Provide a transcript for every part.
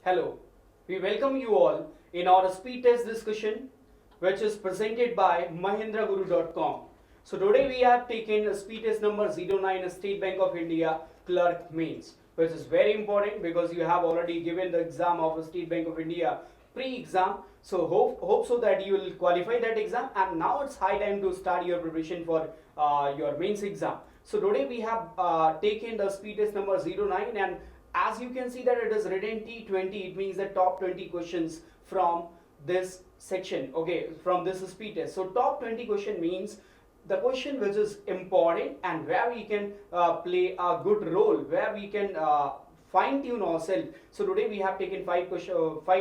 Hello, we welcome you all in our speed test discussion which is presented by mahendraguru.com. So today we have taken a speed test number 09 State Bank of India Clerk Mains, which is very important because you have already given the exam of a State Bank of India pre-exam. So hope so that you will qualify that exam, and now it's high time to start your preparation for your mains exam. So today we have taken the speed test number 09, and as you can see that it is written T20, it means the top 20 questions from this section, okay, from this speed test. So top 20 question means the question which is important and where we can play a good role, where we can fine tune ourselves. So today we have taken five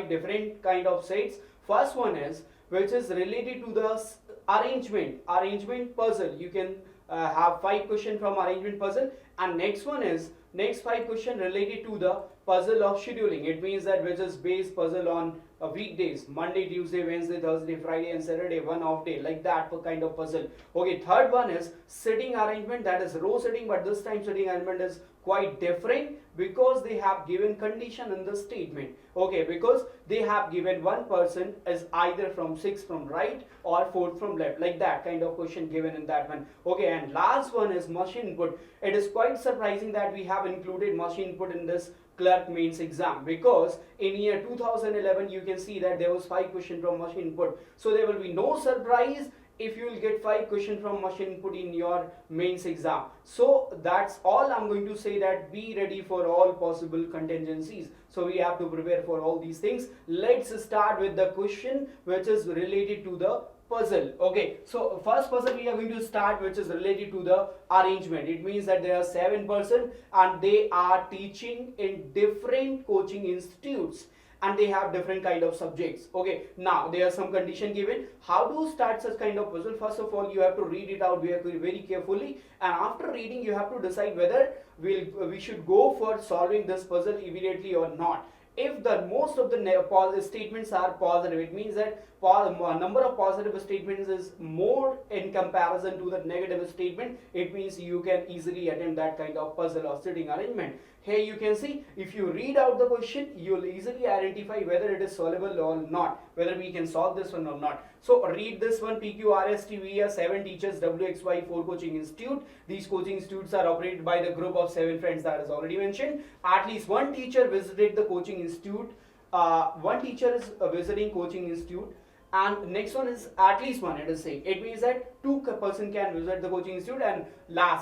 different kind of sets. First one is which is related to the arrangement puzzle. You can have 5 question from arrangement puzzle, and next one is next 5 question related to the puzzle of scheduling. It means that which is based puzzle on weekdays, Monday, Tuesday, Wednesday, Thursday, Friday and Saturday, one off day, like that kind of puzzle. Okay, third one is sitting arrangement, that is row sitting, but this time sitting arrangement is quite different because they have given condition in the statement. Okay, because they have given one person is either from 6 from right or 4 from left, like that kind of question given in that one. Okay, and last one is machine input. It is quite surprising that we have included machine input in this clerk mains exam, because in year 2011 you can see that there was 5 questions from machine input. So there will be no surprise if you will get 5 questions from machine input in your mains exam. So that's all I'm going to say, that be ready for all possible contingencies. So we have to prepare for all these things. Let's start with the question which is related to the puzzle. Okay, so first puzzle we are going to start, which is related to the arrangement. It means that there are 7 persons and they are teaching in different coaching institutes and they have different kind of subjects. Okay, now there are some condition given. How to start such kind of puzzle? First of all, you have to read it out very carefully, and after reading you have to decide whether we should go for solving this puzzle immediately or not. If the most of the statements are positive, it means that number of positive statements is more in comparison to the negative statement. It means you can easily attempt that kind of puzzle or sitting arrangement. Here you can see, if you read out the question, you will easily identify whether it is solvable or not, whether we can solve this one or not. So read this one. PQRSTV 7 teachers, WXY 4 coaching institute. These coaching institutes are operated by the group of 7 friends that is already mentioned. At least one teacher visited the coaching institute. One teacher is visiting coaching institute, and next one is at least one. It is saying, it means that 2 person can visit the coaching institute, and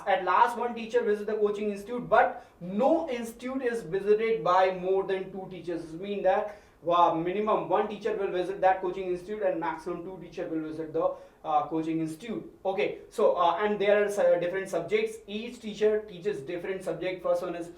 at last one teacher visits the coaching institute, but no institute is visited by more than 2 teachers. This means that minimum 1 teacher will visit that coaching institute and maximum 2 teacher will visit the coaching institute. Okay, so and there are different subjects. Each teacher teaches different subject. First one is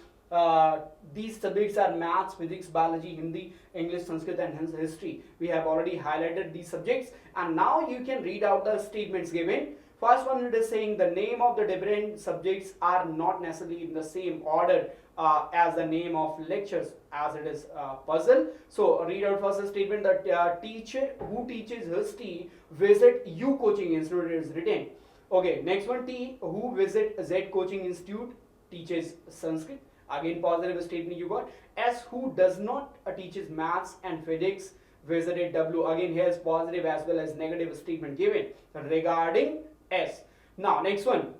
these subjects are maths, physics, biology, Hindi, English, Sanskrit and hence history. We have already highlighted these subjects, and now you can read out the statements given. First one, it is saying the name of the different subjects are not necessarily in the same order as the name of lectures, as it is puzzle. So read out first the statement that teacher who teaches history visit U coaching institute is written. Okay, next one, T who visit Z coaching institute teaches Sanskrit. Again positive statement you got. S who does not teaches maths and physics visited W. Again here is positive as well as negative statement given regarding S. Now next one,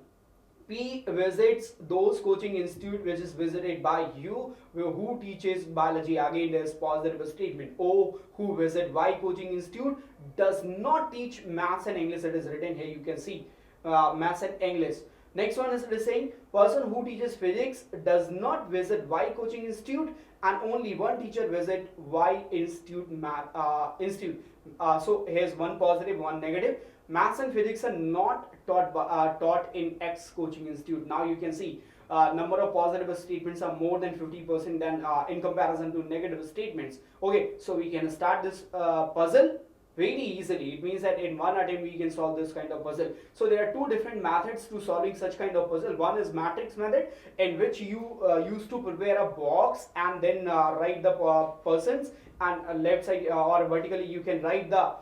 P visits those coaching institute which is visited by U who teaches biology. Again there is positive statement. O who visit Y coaching institute does not teach maths and English. It is written here, you can see maths and English. Next one is saying person who teaches physics does not visit Y coaching institute, and only one teacher visit Y institute so here's one positive, one negative. Maths and physics are not taught in X coaching institute. Now you can see number of positive statements are more than 50% than in comparison to negative statements. Okay, so we can start this puzzle very easily. It means that in one attempt we can solve this kind of puzzle. So there are 2 different methods to solving such kind of puzzle. One is matrix method, in which you used to prepare a box and then write the persons, and left side or vertically you can write the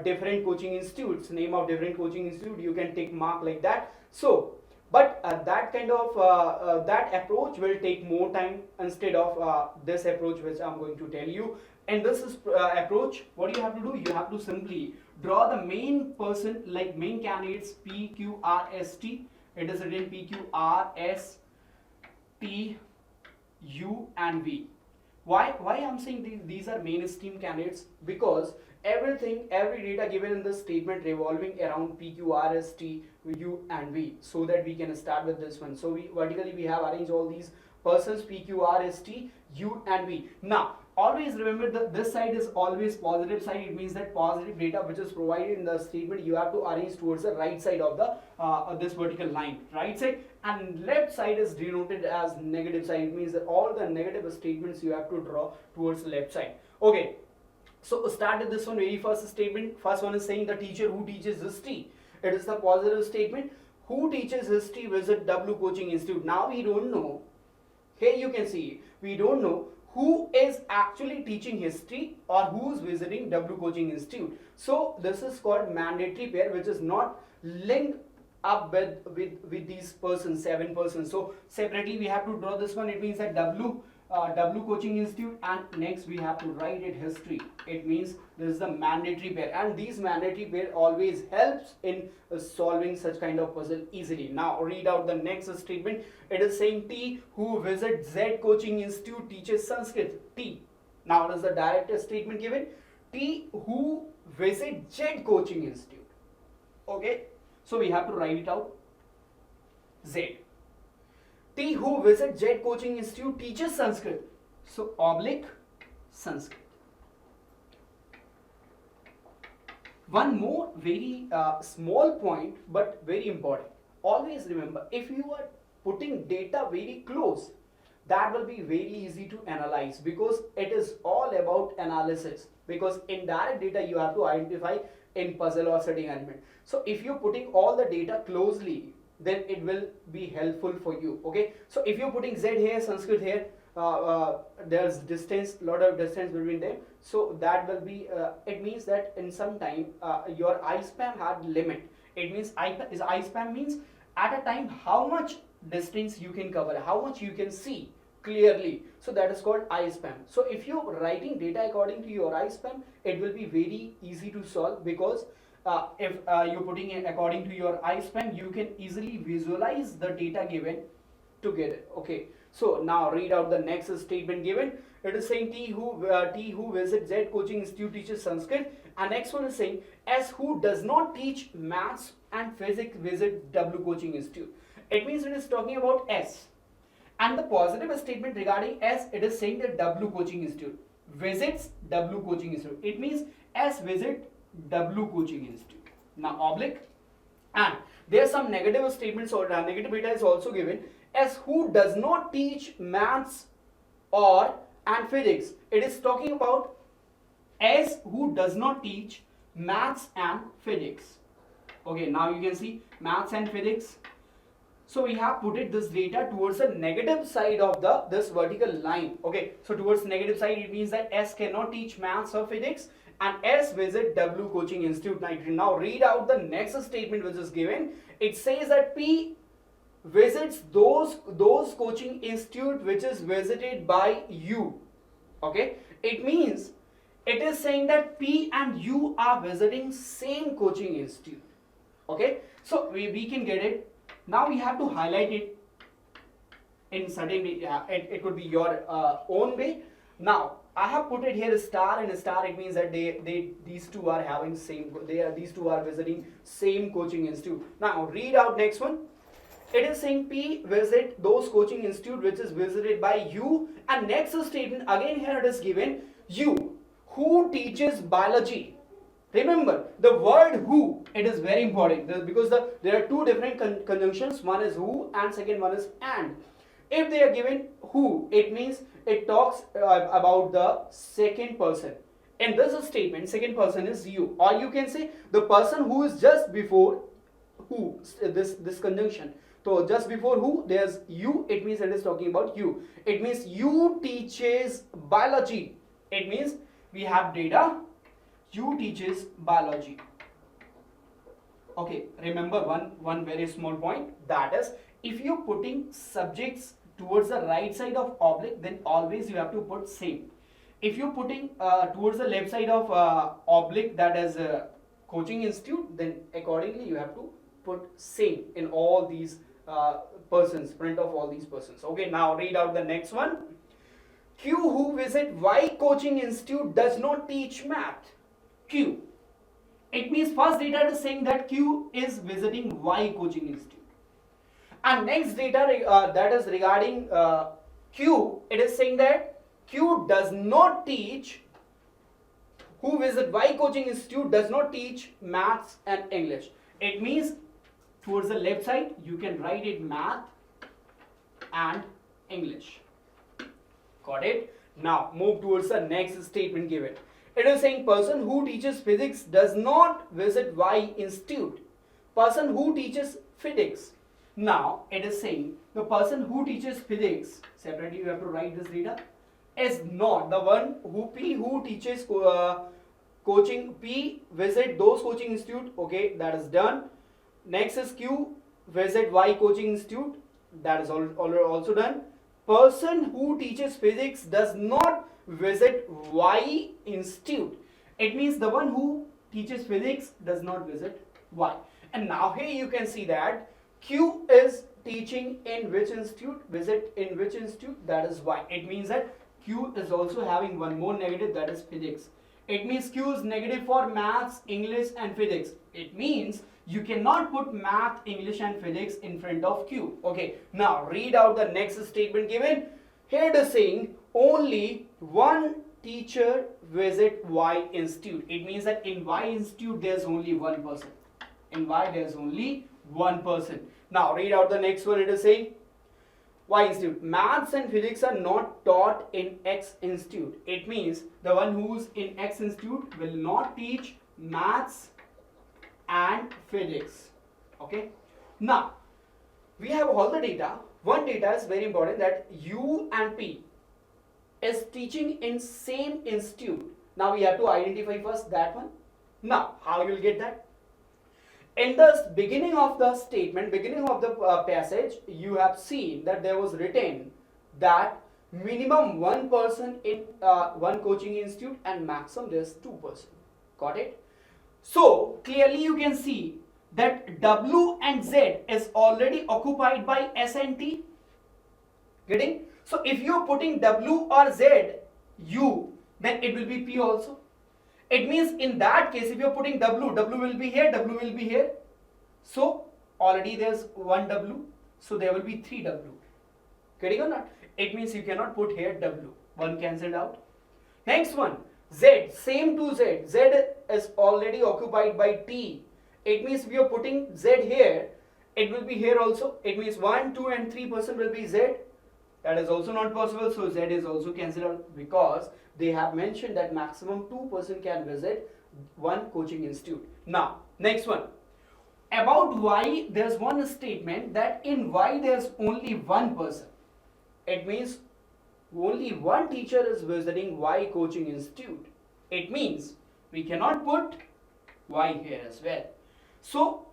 different coaching institutes, name of different coaching institute. You can take mark like that. So but that kind of that approach will take more time instead of this approach which I'm going to tell you. And this is approach, what you have to do, you have to simply draw the main person, like main candidates PQRST. It is written PQRST U and V. Why I'm saying these are mainstream candidates? Because every data given in this statement revolving around PQRST U and V, so that we can start with this one. So we vertically we have arranged all these persons PQRST U and V. Now always remember that this side is always positive side. It means that positive data which is provided in the statement you have to arrange towards the right side of the this vertical line, right side, and left side is denoted as negative side. It means that all the negative statements you have to draw towards the left side. Okay, so start with this one. Very first statement, first one is saying the teacher who teaches history. It is the positive statement. Who teaches history visit W Coaching Institute. Now we don't know, here you can see, we don't know who is actually teaching history or who is visiting W Coaching Institute. So this is called mandatory pair, which is not linked up with these persons, 7 persons. So separately we have to draw this one. It means that W Coaching Institute, and next we have to write it history. It means this is the mandatory pair, and these mandatory pair always helps in solving such kind of puzzle easily. Now read out the next statement. It is saying T who visits Z Coaching Institute teaches Sanskrit. T. Now it is the direct statement given. T who visits Z Coaching Institute. Okay, so we have to write it out. Z. T who visits Z Coaching Institute teaches Sanskrit. So oblique Sanskrit. One more very small point but very important. Always remember, if you are putting data very close, that will be very easy to analyze, because it is all about analysis, because indirect data you have to identify in puzzle or setting element. So if you're putting all the data closely, then it will be helpful for you. Okay, so if you're putting Z here, Sanskrit here, there's distance, lot of distance between them, so that will be it means that in some time your I span had limit. It means I span means at a time how much distance you can cover, how much you can see clearly. So that is called I span. So if you're writing data according to your I span, it will be very easy to solve, because if you're putting it according to your I span, you can easily visualize the data given together. Okay, so now read out the next statement given. It is saying T who visits Z Coaching Institute teaches Sanskrit, and next one is saying S who does not teach maths and physics visit W Coaching Institute. It means it is talking about S, and the positive statement regarding S, it is saying that W Coaching Institute visits W Coaching Institute. It means S visit W Coaching Institute. Now oblique, and there are some negative statements or negative data is also given. As who does not teach maths and physics. It is talking about as who does not teach maths and physics. Okay, now you can see maths and physics. So we have put it this data towards the negative side of this vertical line. Okay, so towards negative side, it means that S cannot teach maths or physics, and S visit W Coaching Institute. Now read out the next statement which is given. It says that P visits those coaching institute which is visited by U. Okay, it means it is saying that P and U are visiting same coaching institute. Okay, so we can get it. Now we have to highlight it in certain way. It could be your own way. Now I have put it here a star and a star. It means that these two are having same. These two are visiting same coaching institute. Now read out next one. It is saying P visit those coaching institute which is visited by U, and next statement again here it is given U who teaches biology. Remember the word who, it is very important because there are two different conjunctions. One is who and second one is and. If they are given who, it means it talks about the second person. In this statement, second person is you, or you can say the person who is just before who, this conjunction. So just before who, there's you. It means it is talking about you. It means you teaches biology. It means we have data. You teaches biology. Okay, remember one very small point, that is if you're putting subjects towards the right side of oblique, then always you have to put same. If you're putting towards the left side of oblique, that is coaching institute, then accordingly you have to put same in all these persons, print of all these persons. Okay, now read out the next one. Q who visit Y coaching institute does not teach math. Q. It means first data is saying that Q is visiting Y coaching institute. And next data that is regarding Q, it is saying that Q does not teach, who visit Y coaching institute does not teach maths and English. It means towards the left side you can write it math and English. Got it? Now move towards the next statement given. It is saying person who teaches physics does not visit Y institute. Person who teaches physics. Now it is saying the person who teaches physics, separately you have to write this data, is not the one who P who teaches coaching P visit those coaching institute. Okay, that is done. Next is Q visit Y coaching institute. That is also done. Person who teaches physics does not visit Y institute. It means the one who teaches physics does not visit Y. And now here you can see that Q is teaching in which institute, visit in which institute, that is Y. It means that Q is also having one more negative, that is physics. It means Q is negative for maths, English and physics. It means you cannot put math, English and physics in front of Q. Okay, now read out the next statement given. Here it is saying only one teacher visit Y institute. It means that in Y institute there is only one person. In Y there is only one person. Now read out the next one. It is saying Y institute. Maths and physics are not taught in X institute. It means the one who's in X institute will not teach maths and physics. Okay. Now we have all the data. One data is very important, that U and P is teaching in same institute. Now we have to identify first that one. Now how you will get that? In the beginning of the statement, beginning of the passage, you have seen that there was written that minimum one person in one coaching institute and maximum there's 2 person. Got it? So clearly you can see that W and Z is already occupied by S and T. Getting? So if you are putting W or Z, U, then it will be P also. It means in that case, if you are putting W, W will be here, W will be here. So already there's one W, so there will be 3 W. Getting or not? It means you cannot put here W. One cancelled out. Next one, Z, same to Z. Z is already occupied by T. It means if you are putting Z here, it will be here also. It means 1, 2 and 3 person will be Z. That is also not possible, so Z is also cancelled out because they have mentioned that maximum 2 person can visit one coaching institute. Now, next one. About Y, there's one statement that in Y there's only one person. It means only one teacher is visiting Y coaching institute. It means we cannot put Y here as well. So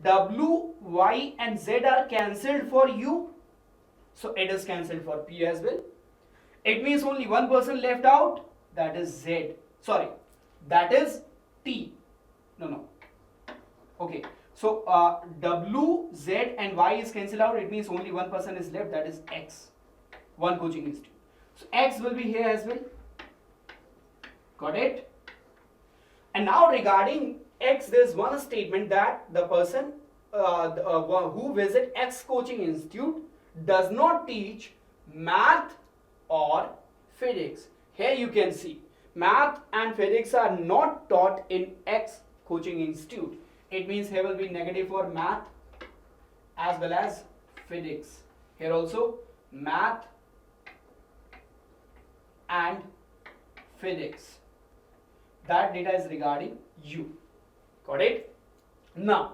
W, Y and Z are cancelled for U. So it is cancelled for P as well. It means only one person left out, that is Z. Sorry, that is T. No. Okay. So W, Z and Y is cancelled out. It means only one person is left, that is X. One coaching institute. So X will be here as well. Got it? And now regarding X, there is one statement that the person who visit X coaching institute does not teach math or physics. Here you can see math and physics are not taught in X coaching institute. It means here will be negative for math as well as physics. Here also math and physics. That data is regarding U. Got it? Now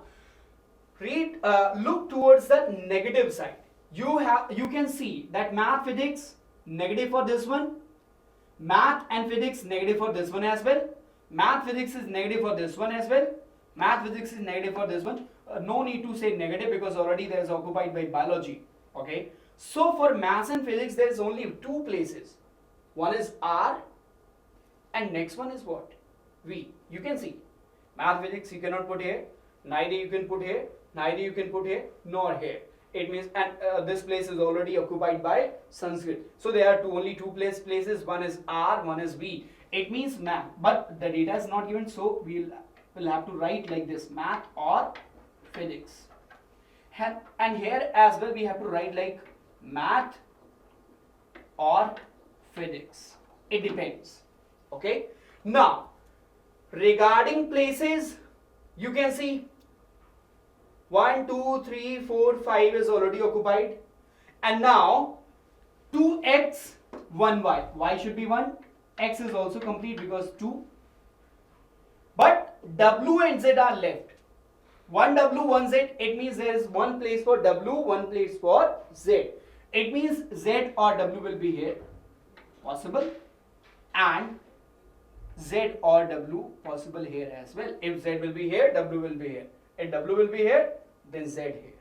read, look towards the negative side. You can see that math, physics negative for this one, math and physics negative for this one as well, math, physics is negative for this one as well, math, physics is negative for this one. no need to say negative because already there is occupied by biology. Okay. So for maths and physics there is only two places. One is R and next one is what? V. You can see. Math physics you cannot put here, neither you can put here, neither you can put here, nor here. It means, and this place is already occupied by Sanskrit. So there are only two places. One is R, one is V. It means math, but the data is not given, so we'll have to write like this: math or physics. And here as well we have to write like math or physics. It depends. Okay. Now, regarding places, you can see 1, 2, 3, 4, 5 is already occupied. And now 2x, 1y. Y should be 1. X is also complete because 2. But W and Z are left. 1 W, 1 Z. It means there is one place for W, one place for Z. It means Z or W will be here. Possible. And Z or W possible here as well. If Z will be here, W will be here. If W will be here, then Z here.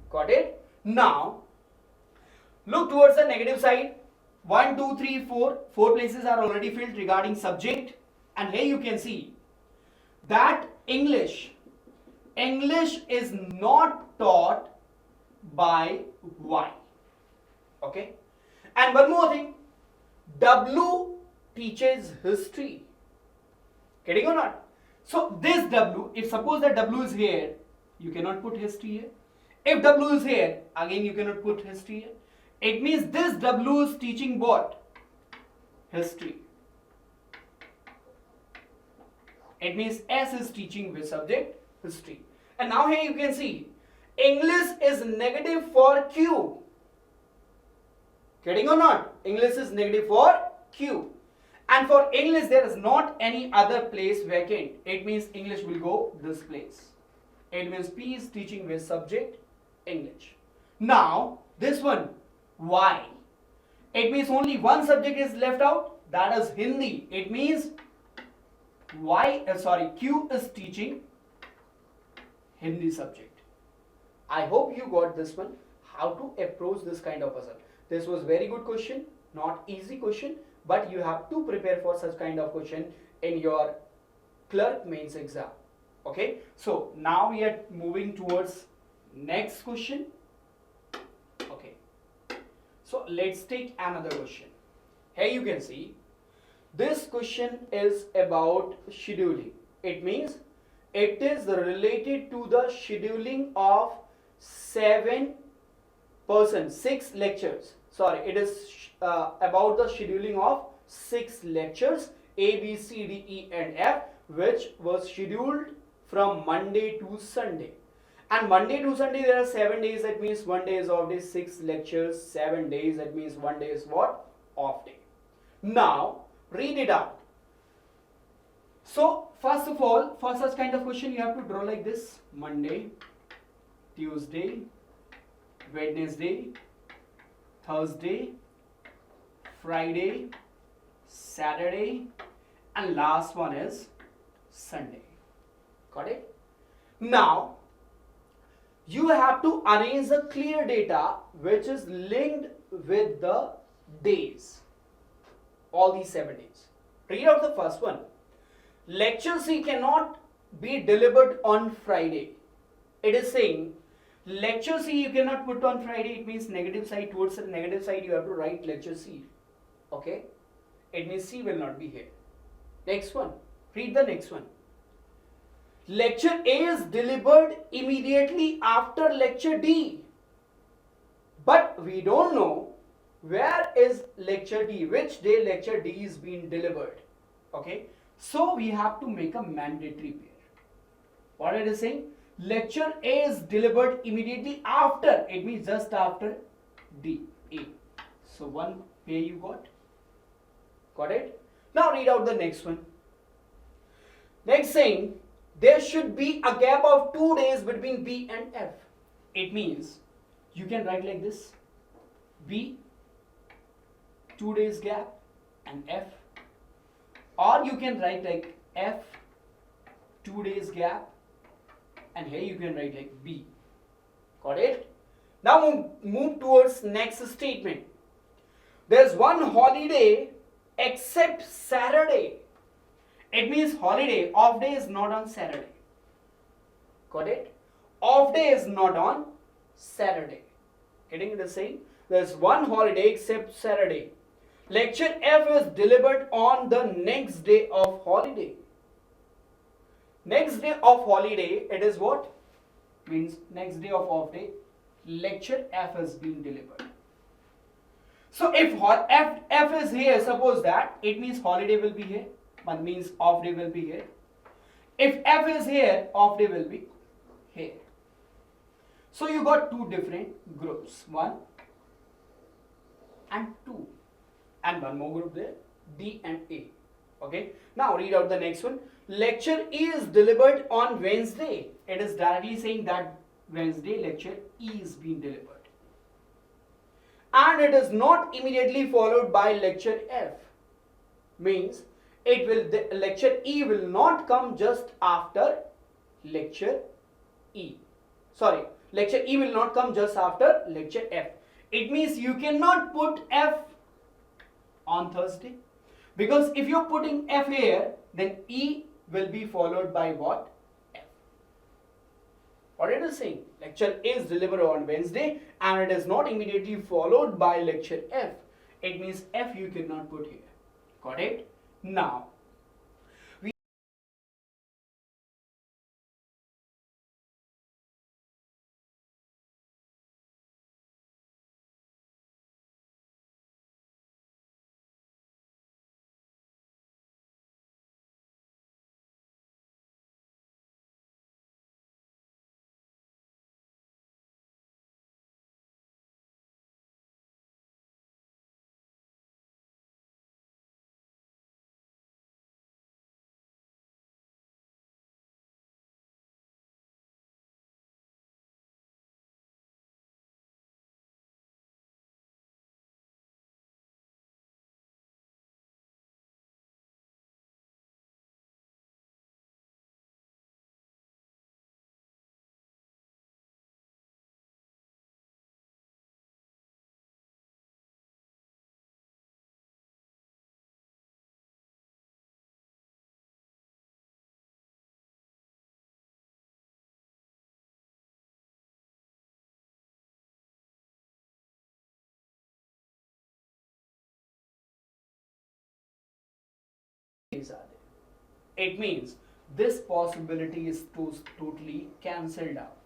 Got it? Now, look towards the negative side. 1, 2, 3, 4. 4 places are already filled regarding subject. And here you can see that English is not taught by Y. Okay? And one more thing. W teaches history. Getting or not? So this W, if suppose that W is here, you cannot put history here. If W is here, again you cannot put history here. It means this W is teaching what? History. It means S is teaching which subject? History. And now here you can see English is negative for Q. Getting or not? English is negative for Q. And for English there is not any other place vacant. It means English will go this place. It means P is teaching which subject? English. Now this one, Y. It means only one subject is left out, that is Hindi. It means Q is teaching Hindi subject. I hope you got this one, how to approach this kind of puzzle. This was very good question, not easy question, but you have to prepare for such kind of question in your clerk mains exam. Okay, so now we are moving towards next question. Okay, so let's take another question. Here you can see this question is about scheduling. It means it is related to the scheduling of 6 lectures. Sorry, it is about the scheduling of 6 lectures A, B, C, D, E and F, which was scheduled from Monday to Sunday. And Monday to Sunday there are 7 days, that means 1 day is off day, 6 lectures, 7 days, that means 1 day is what? Off day. Now, read it out. So, first of all, for such kind of question you have to draw like this: Monday, Tuesday, Wednesday, Thursday, Friday, Saturday, and last one is Sunday. Got it? Now, you have to arrange the clear data which is linked with the days. All these 7 days. Read out the first one. Lecture C cannot be delivered on Friday. It is saying lecture C you cannot put on Friday. It means negative side. Towards the negative side you have to write lecture C. Okay? It means C will not be here. Next one. Read the next one. Lecture A is delivered immediately after lecture D. But we don't know where is lecture D, which day lecture D is being delivered. Okay? So we have to make a mandatory pair. What it is saying? Lecture A is delivered immediately after. It means just after D, A. So one pair you got. Got it? Now read out the next one. Next saying, there should be a gap of 2 days between B and F. It means you can write like this: B, 2 days gap, and F. Or you can write like F, 2 days gap, and here you can write like B. Got it? Now move towards next statement. There's one holiday except Saturday. It means holiday, off day is not on Saturday. Got it? Off day is not on Saturday. Getting the same? There's one holiday except Saturday. Lecture F is delivered on the next day of holiday. Next day of holiday, it is what? Means next day of off day, lecture F is being delivered. So if F is here, suppose that, it means holiday will be here, but means off day will be here. If F is here, off day will be here. So you got two different groups, 1 and 2, and one more group there, D and A. Okay, now read out the next one. Lecture E is delivered on Wednesday. It is directly saying that Wednesday lecture E is being delivered. And it is not immediately followed by lecture F. Means the lecture E will not come just after lecture E. Sorry, lecture E will not come just after lecture F. It means you cannot put F on Thursday, because if you're putting F here, then E will be followed by what? F. What it is saying? Lecture A is delivered on Wednesday and it is not immediately followed by lecture F. It means F you cannot put here. Got it? Now, it means this possibility is totally cancelled out.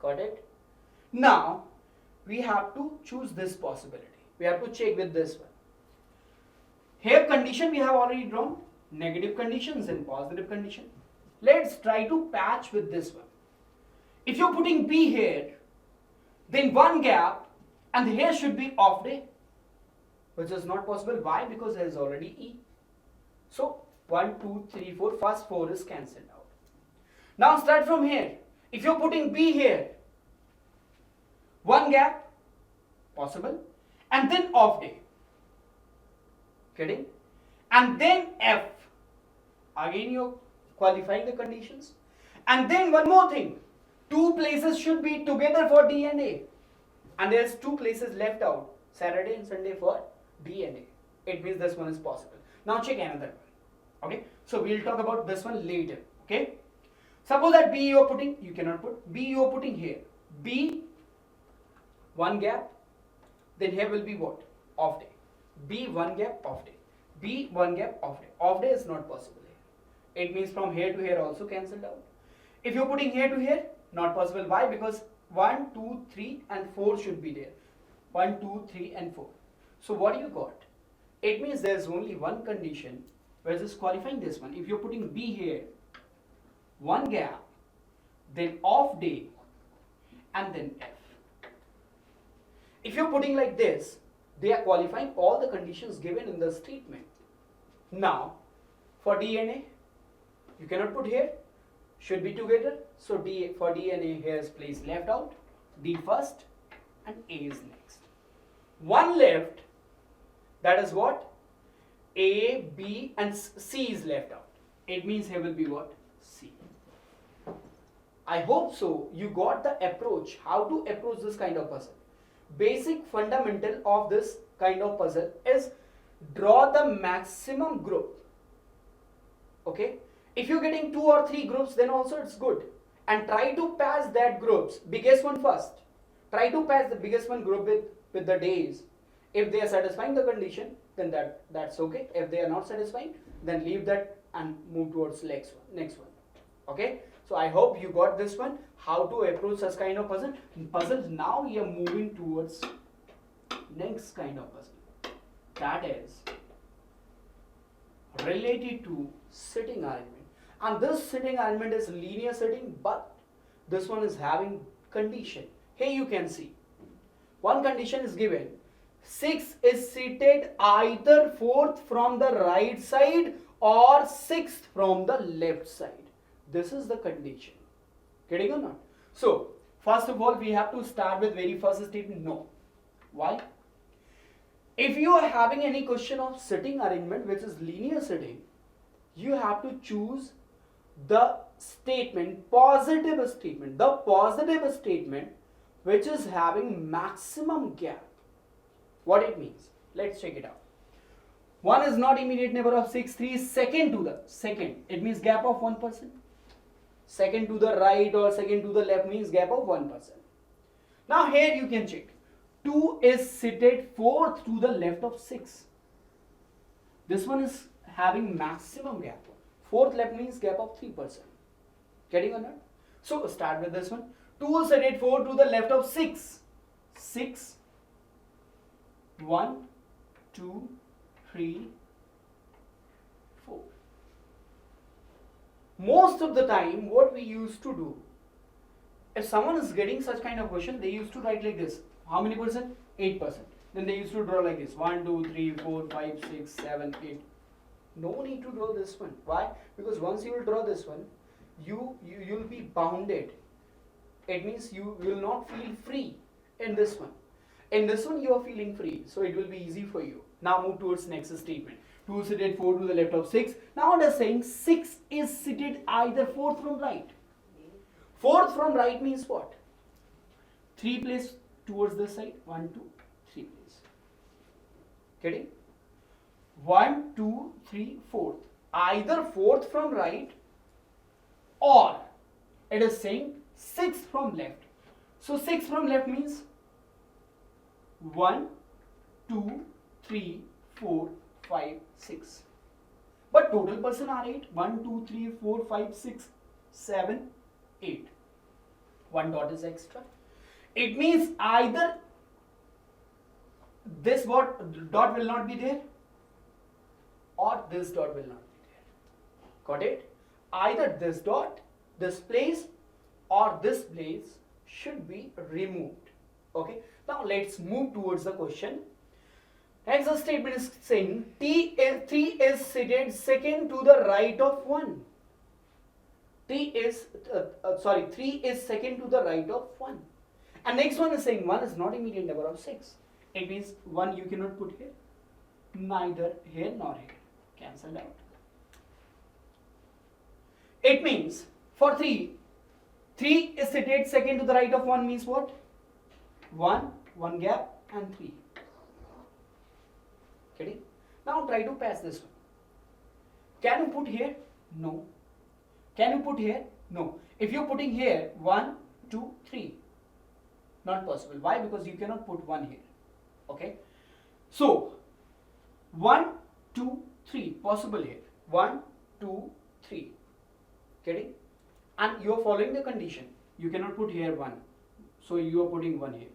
Got it? Now, we have to choose this possibility. We have to check with this one. Here condition we have already drawn, negative conditions and positive condition. Let's try to patch with this one. If you're putting B here, then one gap and here should be off day, which is not possible. Why? Because there is already E. So 1, 2, 3, 4, first 4 is cancelled out. Now start from here. If you're putting B here, one gap, possible, and then off day. Getting? And then F. Again you're qualifying the conditions. And then one more thing. Two places should be together for D and A. And there's two places left out. Saturday and Sunday for D and A. It means this one is possible. Now check another one. Okay. So we'll talk about this one later. Okay. Suppose that B you are putting, you cannot put. B you are putting here. B, one gap. Then here will be what? Off day. B, one gap, off day. B, one gap, off day. Off day is not possible here. It means from here to here also cancelled out. If you're putting here to here, not possible. Why? Because 1, 2, 3 and 4 should be there. 1, 2, 3 and 4. So what you got? It means there's only one condition which is qualifying this one. If you're putting B here, one gap, then off day, and then F. If you're putting like this, they are qualifying all the conditions given in the statement. Now, for D and A, you cannot put here, should be together. So for D and A, here is place left out, D first and A is next. One left, that is what? A, B and C is left out. It means here will be what? C. I hope so you got the approach, how to approach this kind of puzzle. Basic fundamental of this kind of puzzle is draw the maximum group. Okay, if you're getting 2 or 3 groups, then also it's good, and try to pass that groups biggest one first. Try to pass the biggest one group with the days. If they are satisfying the condition, then that's okay. If they are not satisfying, then leave that and move towards next one. Okay, so I hope you got this one, how to approach such kind of puzzles. Now we are moving towards next kind of puzzle, that is related to sitting arrangement. And this sitting arrangement is linear sitting, but this one is having condition. Here you can see one condition is given: 6 is seated either 4th from the right side or 6th from the left side. This is the condition. Getting or not? So first of all, we have to start with very first statement, no. Why? If you are having any question of sitting arrangement which is linear sitting, you have to choose the statement, positive statement, the positive statement which is having maximum gap. What it means? Let's check it out. 1 is not immediate neighbor of 6, 3 is second to the second. It means gap of 1%. Second to the right or second to the left means gap of 1%. Now here you can check. 2 is seated 4th to the left of 6. This one is having maximum gap. 4th left means gap of 3%. Getting or not? So start with this one. 2 is seated 4 to the left of 6. 6, 1, 2, 3, 4. Most of the time what we used to do, if someone is getting such kind of question, they used to write like this. How many percent? 8%. Then they used to draw like this. 1, 2, 3, 4, 5, 6, 7, 8. No need to draw this one. Why? Because once you will draw this one, you'll be bounded. It means you will not feel free in this one. In this one you are feeling free, so it will be easy for you. Now move towards next statement. 2 seated 4 to the left of 6. Now it is saying 6 is seated either 4th from right. 4th from right means what? 3 place towards this side. 1, 2, 3 place. Getting? 1, 2, 3, 4th. Either 4th from right, or it is saying 6th from left. So 6th from left means 1, 2, 3, 4, 5, 6. But total person are 8. 1, 2, 3, 4, 5, 6, 7, 8. 1 dot is extra. It means either this dot will not be there, or this dot will not be there. Got it? Either this dot, this place, or this place should be removed. Okay. Now let's move towards the question. Next statement is saying 3 is seated second to the right of 1. 3 is second to the right of 1. And next one is saying 1 is not immediate neighbor of 6. It means 1 you cannot put here, neither here nor here. Cancelled out. It means for 3 is seated second to the right of 1 means what? 1 gap and 3. Getting? Now try to pass this one. Can you put here? No. Can you put here? No. If you're putting here 1, 2, 3, not possible. Why? Because you cannot put 1 here. Okay. So 1, 2, 3 possible here. 1, 2, 3. Getting? And you are following the condition. You cannot put here 1. So you are putting 1 here.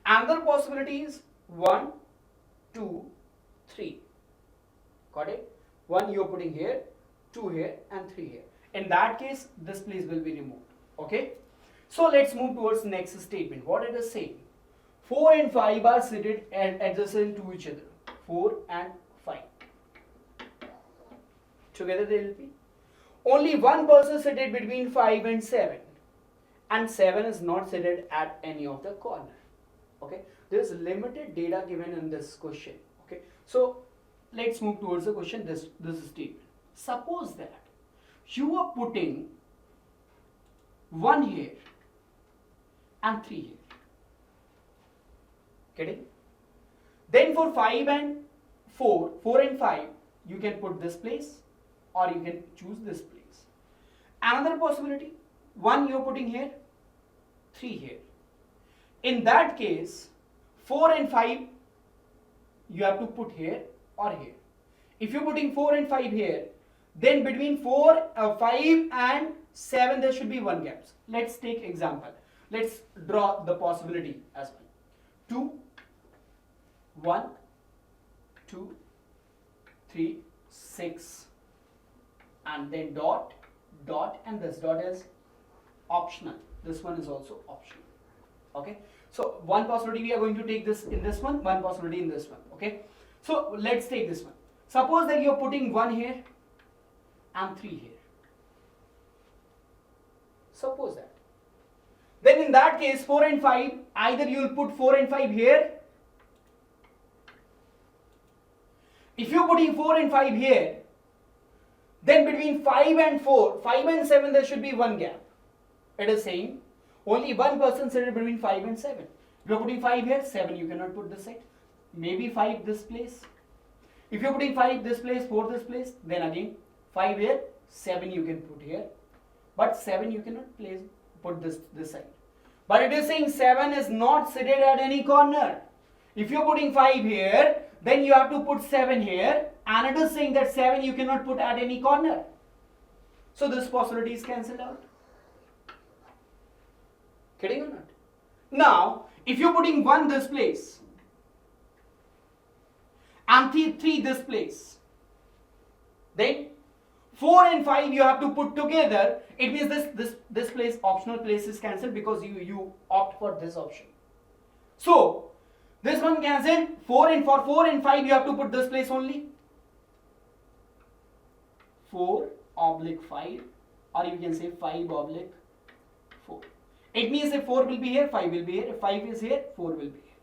Another possibility is 1, 2, 3. Got it? 1 you are putting here, 2 here and 3 here. In that case, this place will be removed. Okay? So let's move towards the next statement. What it is saying? 4 and 5 are seated and adjacent to each other. 4 and 5. Together they will be. Only one person seated between 5 and 7. And 7 is not seated at any of the corner. Okay? There is limited data given in this question. Okay? So let's move towards the question, this statement. Suppose that you are putting 1 here and 3 here. Getting? Then for 5 and 4 and 5, you can put this place or you can choose this place. Another possibility, 1 you're putting here, 3 here. In that case, 4 and 5 you have to put here or here. If you're putting 4 and 5 here, then between 5 and 7 there should be 1 gap. Let's take example. Let's draw the possibility as well. 2, 1, 2, 3, 6, and then dot, and this dot is optional. This one is also optional. Okay. So one possibility we are going to take this in this one possibility in this one. Okay. So let's take this one. Suppose that you are putting 1 here and 3 here. Suppose that. Then in that case 4 and 5, either you will put 4 and 5 here. If you are putting 4 and 5 here, then between 5 and 4, 5 and 7 there should be 1 gap. It is saying only one person seated between 5 and 7. If you are putting 5 here, 7 you cannot put this side. Maybe 5 this place. If you are putting 5 this place, 4 this place, then again 5 here, 7 you can put here. But 7 you cannot put this side. But it is saying 7 is not seated at any corner. If you are putting 5 here, then you have to put 7 here, and it is saying that 7 you cannot put at any corner. So this possibility is cancelled out. Kidding or not? Now, if you are putting 1 this place and 3 this place, then 4 and 5 you have to put together. It means this place, optional place, is cancelled because you opt for this option. So this one cancelled. 4 and 5 you have to put this place only. 4/5, or you can say 5/4. It means if 4 will be here, 5 will be here. If 5 is here, 4 will be here.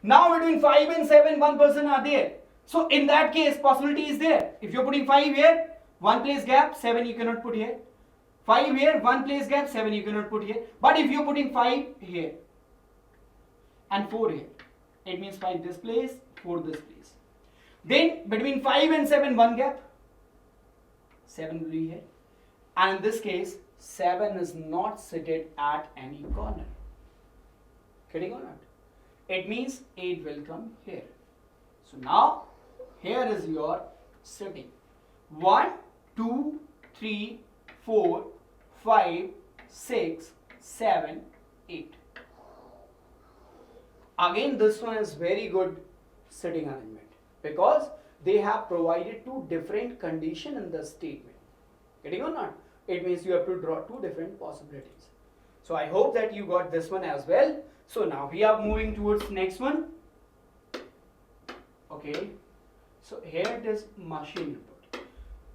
Now between 5 and 7, one person are there. So in that case, possibility is there. If you're putting 5 here, 1 place gap, 7 you cannot put here. 5 here, 1 place gap, 7 you cannot put here. But if you're putting 5 here and 4 here, it means 5 this place, 4 this place. Then between 5 and 7, 1 gap, 7 will be here. And in this case, 7 is not seated at any corner. Kidding or not? It means 8 will come here. So now, here is your sitting. 1, 2, 3, 4, 5, 6, 7, 8. Again, this one is very good sitting arrangement because they have provided 2 different conditions in the statement. Getting or not? It means you have to draw 2 different possibilities. So I hope that you got this one as well. So now we are moving towards next one. Okay. So here it is machine input.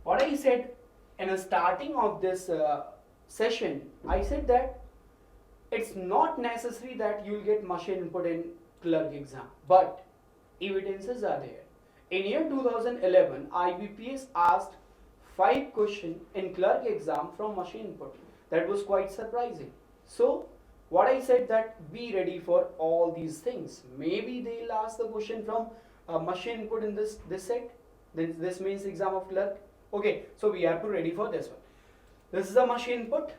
What I said in the starting of this session, I said that it's not necessary that you will get machine input in clerk exam, but evidences are there. In year 2011, IBPS asked 5 questions in clerk exam from machine input. That was quite surprising. So what I said that be ready for all these things. Maybe they'll ask the question from machine input in this set. This means exam of clerk. Okay, so we have to ready for this one. This is a machine input,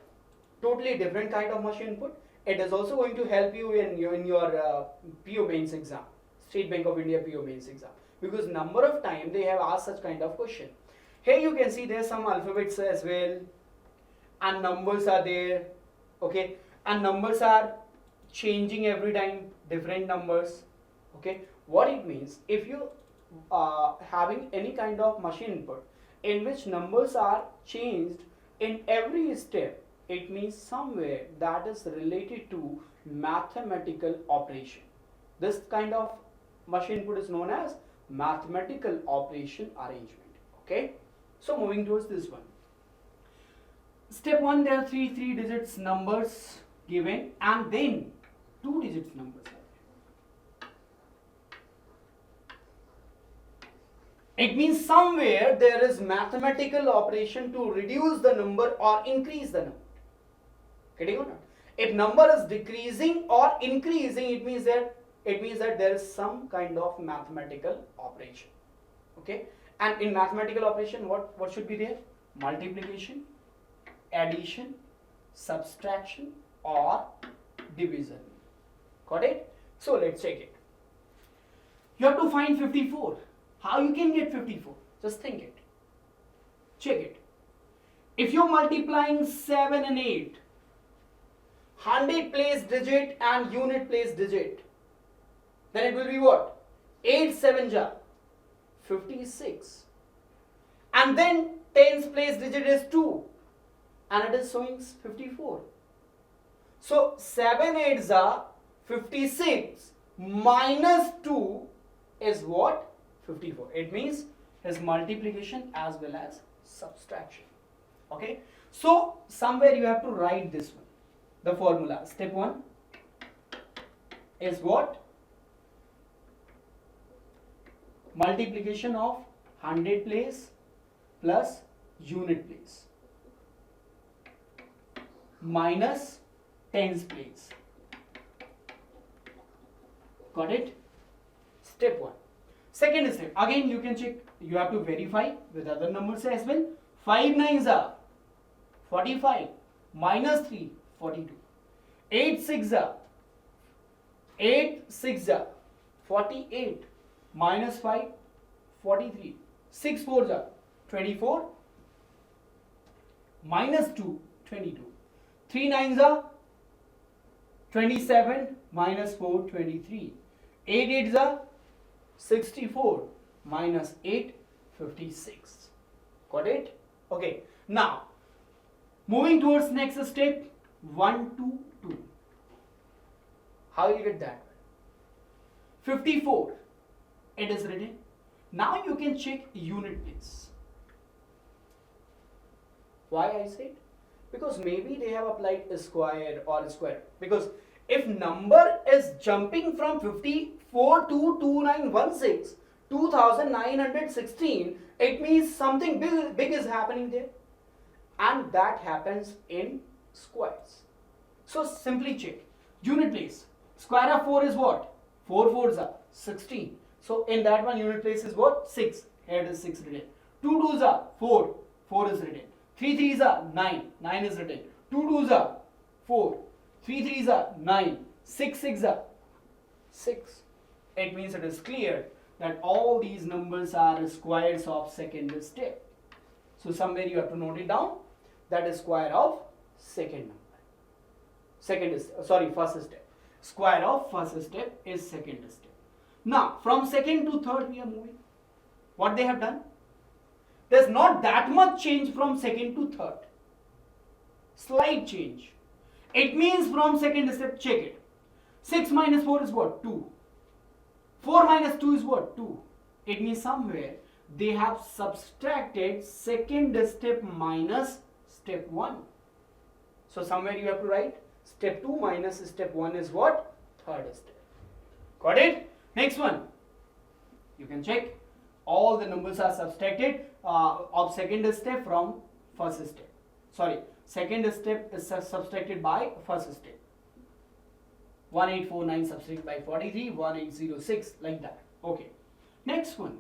totally different kind of machine input. It is also going to help you in your PO mains exam, State Bank of India PO mains exam, because number of time they have asked such kind of question. Here you can see there's some alphabets as well, and numbers are there. Okay, and numbers are changing every time, different numbers. Okay, what it means, if you having any kind of machine input in which numbers are changed in every step, it means somewhere that is related to mathematical operation. This kind of machine input is known as mathematical operation arrangement. Okay, so moving towards this one. Step 1, there are 3 digits numbers given, and then 2 digits numbers are there. It means somewhere there is mathematical operation to reduce the number or increase the number. Getting or not? If number is decreasing or increasing, it means that there is some kind of mathematical operation. Okay, and in mathematical operation, what should be there? Multiplication, addition, subtraction, or division. Got it? So let's check it. You have to find 54. How you can get 54? Just think it. Check it. If you're multiplying 7 and 8, 100 place digit and unit place digit, then it will be what? 8 7 ja 56. And then tens place digit is 2 and it is showing 54. So 7 8 ja 56 minus 2 is what? 54. It means his multiplication as well as subtraction. Okay. So somewhere you have to write this one. The formula. Step 1 is what? Multiplication of 100 place plus unit place minus tens place. Got it? Step 1. Second step. Again you can check. You have to verify with other numbers as well. 5 9s are 45 minus 3 42. 8 6 are 48 minus 5 43. 6 4s are 24 minus 2 22. 3 9s are 27 minus 4 23. 8 8s are 64 minus 8 56. Got it? Okay. Now moving towards next step, 1 2 2. How you get that? 54. It is written. Now you can check unit place. Why I said? Because maybe they have applied a square or a square. Because if number is jumping from 54 to 2916, 2916, it means something big is happening there. And that happens in squares. So simply check. Unit place. Square of 4 is what? 4 4s are 16. So in that one unit place is what? 6. Here it is 6 written. 2 2s are 4. 4 is written. 3 3s are 9. 9 is written. 2 2s are 4. 3 3s are 9. 6 6 are 6. It means it is clear that all these numbers are squares of second step. So somewhere you have to note it down. That is square of second number. First step. Square of first step is second step. Now from second to third we are moving. What they have done? There's not that much change from second to third. Slight change. It means from second step, check it. 6 minus 4 is what? 2. 4 minus 2 is what? 2. It means somewhere they have subtracted second step minus step 1. So somewhere you have to write step 2 minus step 1 is what? Third step. Got it? Next one. You can check. All the numbers are subtracted of second step from first step. Sorry, second step is subtracted by first step. 1849 subtracted by 43, 1806, like that. Okay. Next one.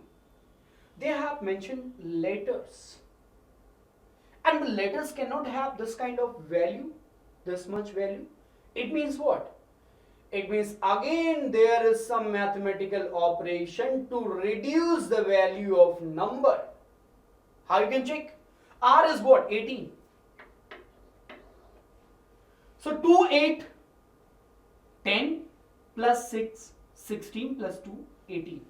They have mentioned letters. And the letters cannot have this kind of value, this much value. It means what? It means again there is some mathematical operation to reduce the value of number. How you can check? R is what? 18. So 2, 8, 10 plus 6, 16 plus 2, 18.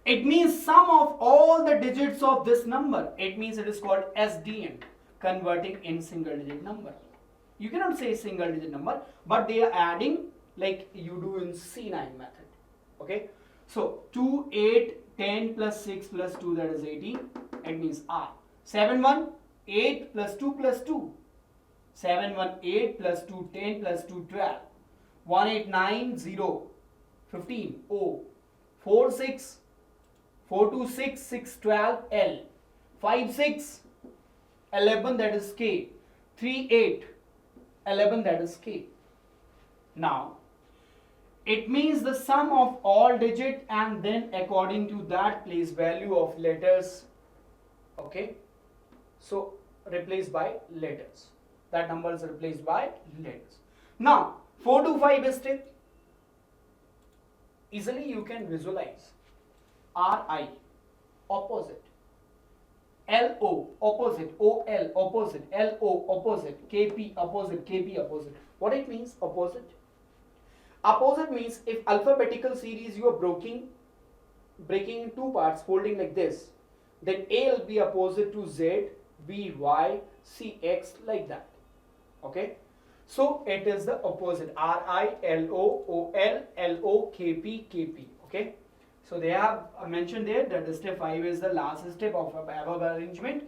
It means sum of all the digits of this number. It means it is called SDN, converting in single digit number. You cannot say single digit number, but they are adding like you do in C9 method. Okay. So 2, 8, 10 plus 6 plus 2, that is 18. It means R. 7, 1, 8 plus 2 plus 2. 7, 1, 8 plus 2, 10 plus 2, 12. 1, 8, 9, 0, 15, O. 4, 6, 4, 2, 6, 6, 12, L. 5, 6, 11, that is K. 3, 8, 11, that is K. Now, it means the sum of all digit and then according to that place value of letters. Okay. So, replaced by letters. That number is replaced by letters. Now, 4 to 5 step. Easily you can visualize. RI, opposite. LO, opposite. OL, opposite. LO, opposite. KP, opposite. KP, opposite. What it means, opposite? Opposite means if alphabetical series you are breaking in two parts, folding like this, then A will be opposite to Z, B, Y, C, X, like that. Okay? So it is the opposite. RI, LO, OL, LO, KP, KP. Okay? So they have mentioned there that the step 5 is the last step of above arrangement.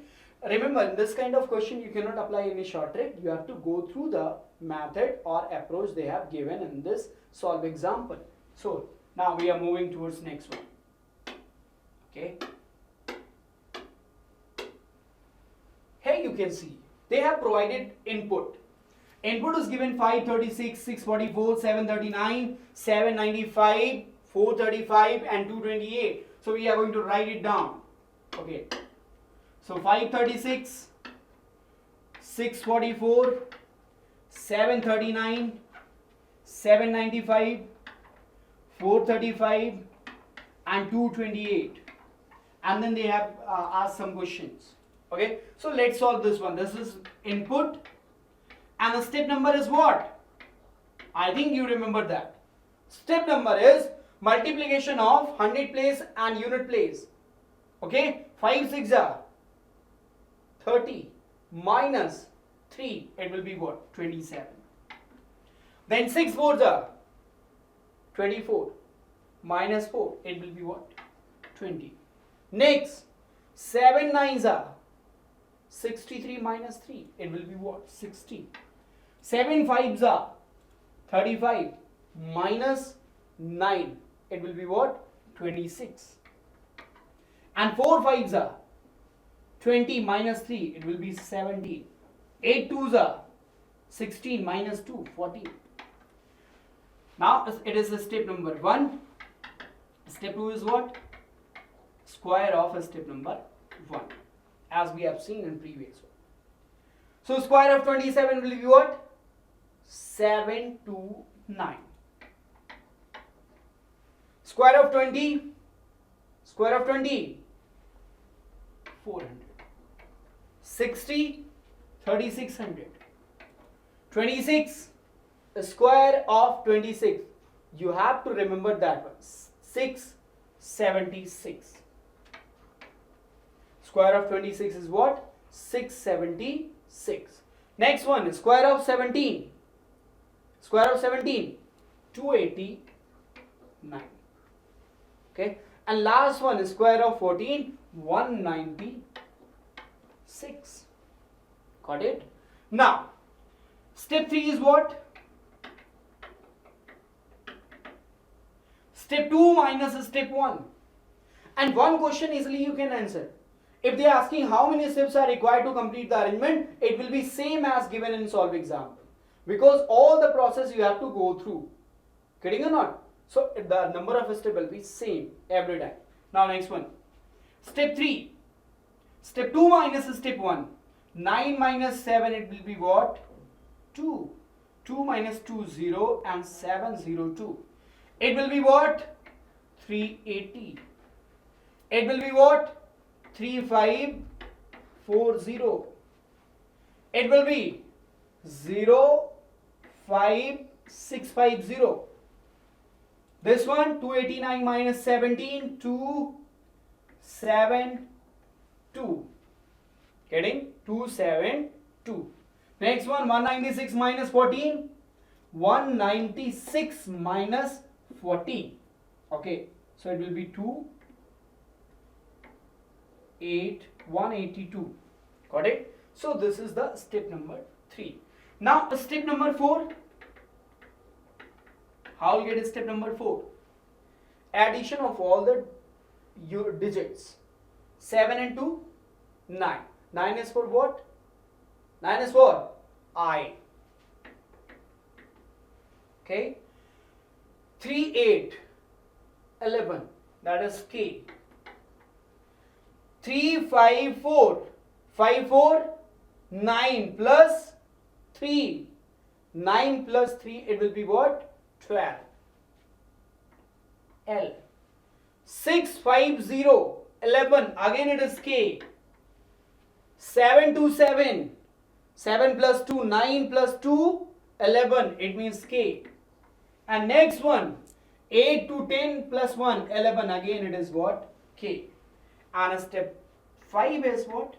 Remember, in this kind of question you cannot apply any short trick. You have to go through the method or approach they have given in this solve example. So now we are moving towards next one. Okay. Here you can see they have provided input. Input is given 536, 644, 739, 795, 435 and 228. So we are going to write it down. Okay. So 536, 644, 739, 795, 435 and 228. And then they have asked some questions. Okay. So let's solve this one. This is input. And the step number is what? I think you remember that. Step number is multiplication of 100 place and unit place. Okay. 5 6 are 30 minus 3. It will be what? 27. Then 6 4s are 24 minus 4. It will be what? 20. Next 7 9s are 63 minus 3. It will be what? 60. 7 5s are 35 minus 9. It will be what? 26. And 4 5s are 20 minus 3. It will be 17. 8 2s are 16 minus 2, 14. Now it is the step number 1. Step 2 is what? Square of step number 1, as we have seen in previous one. So square of 27 will be what? 729. Square of 20, 400. 60, 3600. 26, square of 26. You have to remember that one. 676. Square of 26 is what? 676. Next one is square of 17. Square of 17, 289. Okay. And last one is square of 14, 196. Got it? Now, step 3 is what? Step 2 minus step 1. And one question easily you can answer. If they are asking how many steps are required to complete the arrangement, it will be same as given in solve example. Because all the process you have to go through. Kidding or not? So the number of steps will be same every time. Now next one. Step 3. Step 2 minus step 1. 9 minus 7, it will be what? 2. 2 minus 2, 0 and 7, 0, 2. It will be what? 380. It will be what? 3540. It will be 05650. This one 289 minus 17, 272. Getting? 272. Next one 196 minus 14, 196 minus 14. Okay, so it will be 182. Got it? So this is the step number 3. Now step number 4. How will get step number 4? Addition of all the your digits. 7 and 2, 9. 9 is for what? 9 is for I. Okay. 3, 8, 11, that is K. 3, 5, 4, 5, 4, 9 plus 3. 9 plus 3, it will be what? 12. L. 6, 5, 0, 11, again it is K. 7 to 7, 7 plus 2, 9 plus 2, 11, it means K. And next one, 8 to 10 plus 1, 11, again it is what? K. And step 5 is what?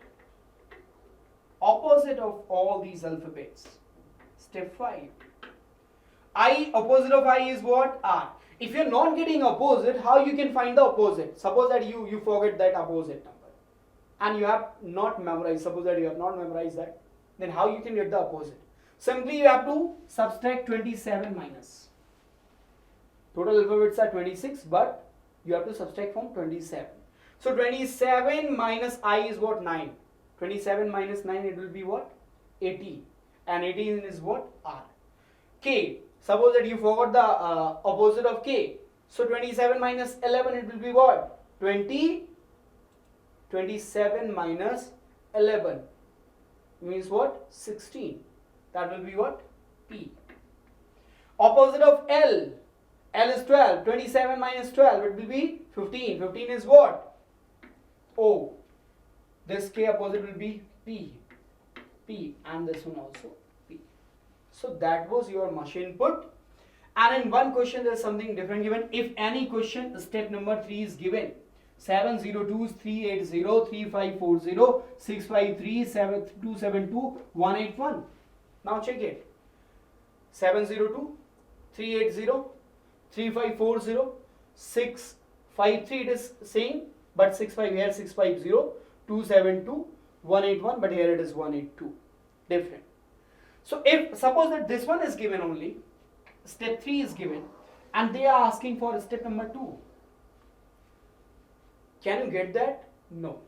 Opposite of all these alphabets. Step 5. I, opposite of I is what? R. If you are not getting opposite, how you can find the opposite? Suppose that you forget that opposite number and you have not memorized. Suppose that you have not memorized that. Then how you can get the opposite? Simply you have to subtract 27 minus. Total alphabets are 26, but you have to subtract from 27. So 27 minus I is what? 9. 27 minus 9, it will be what? 18. And 18 is what? R. K. Suppose that you forgot the opposite of K. So 27 minus 11, it will be what? 20. 27 minus 11 means what? 16. That will be what? P. Opposite of L. L is 12. 27 minus 12, it will be 15. 15 is what? O. This K opposite will be P. P. And this one also P. So that was your machine input. And in one question there is something different given. If any question, step number 3 is given. 702 380 3540 653 7272 181. Now check it. 702 380 3540 653, it is same, but 65 here 650 272 181, but here it is 182. Different. So if suppose that this one is given only, step 3 is given, and they are asking for step number 2. Can you get that? No.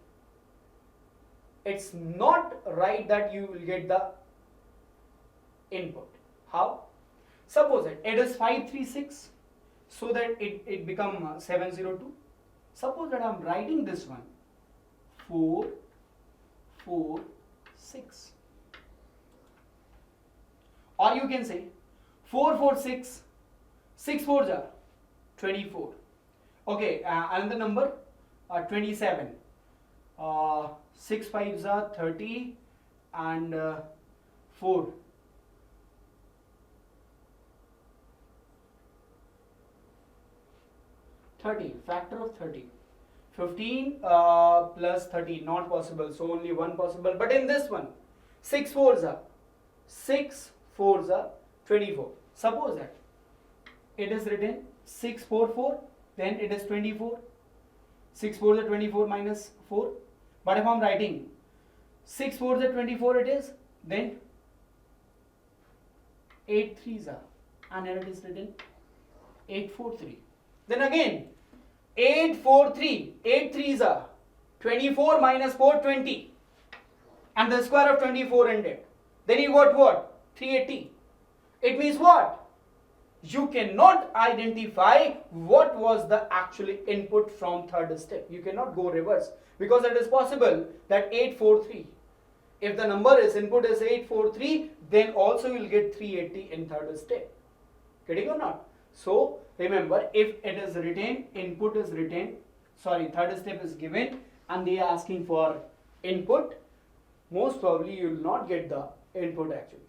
It's not right that you will get the input. How? Suppose that it is 536, so that it become 702. Suppose that I am writing this one 4, 4, 6. Or you can say 4, 4, 6, 6 4s are 24. Okay, another number 27. 6 5s are 30 and 4. 30, factor of 30. 15 plus 30, not possible, so only one possible. But in this one, 6 4s are 24. Suppose that it is written 6 4 4, then it is 24. 6 4s are 24 minus 4. But if I am writing 6 4s are 24, it is, then 8 3s are, and here it is written 8 4 3. Then again 8 4 3, 8 3s are 24 minus 4, 20, and the square of 24 ended. Then you got what? 380. It means what? You cannot identify what was the actual input from third step. You cannot go reverse, because it is possible that 843. If the number is input is 843, then also you will get 380 in third step. Getting or not? So remember, if it is written, input is written, sorry, third step is given, and they are asking for input, most probably you will not get the input actually.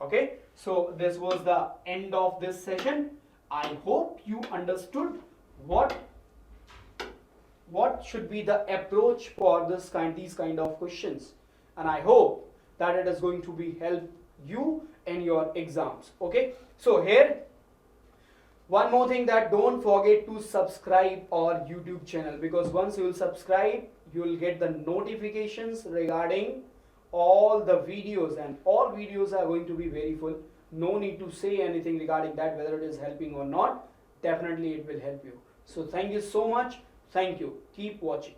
Okay, so this was the end of this session. I hope you understood what should be the approach for these kind of questions, and I hope that it is going to be help you in your exams. Okay, so here one more thing, that don't forget to subscribe our YouTube channel, because once you will subscribe, you will get the notifications regarding all the videos, and all videos are going to be very full. No need to say anything regarding that, whether it is helping or not. Definitely it will help you. So thank you so much. Thank you. Keep watching.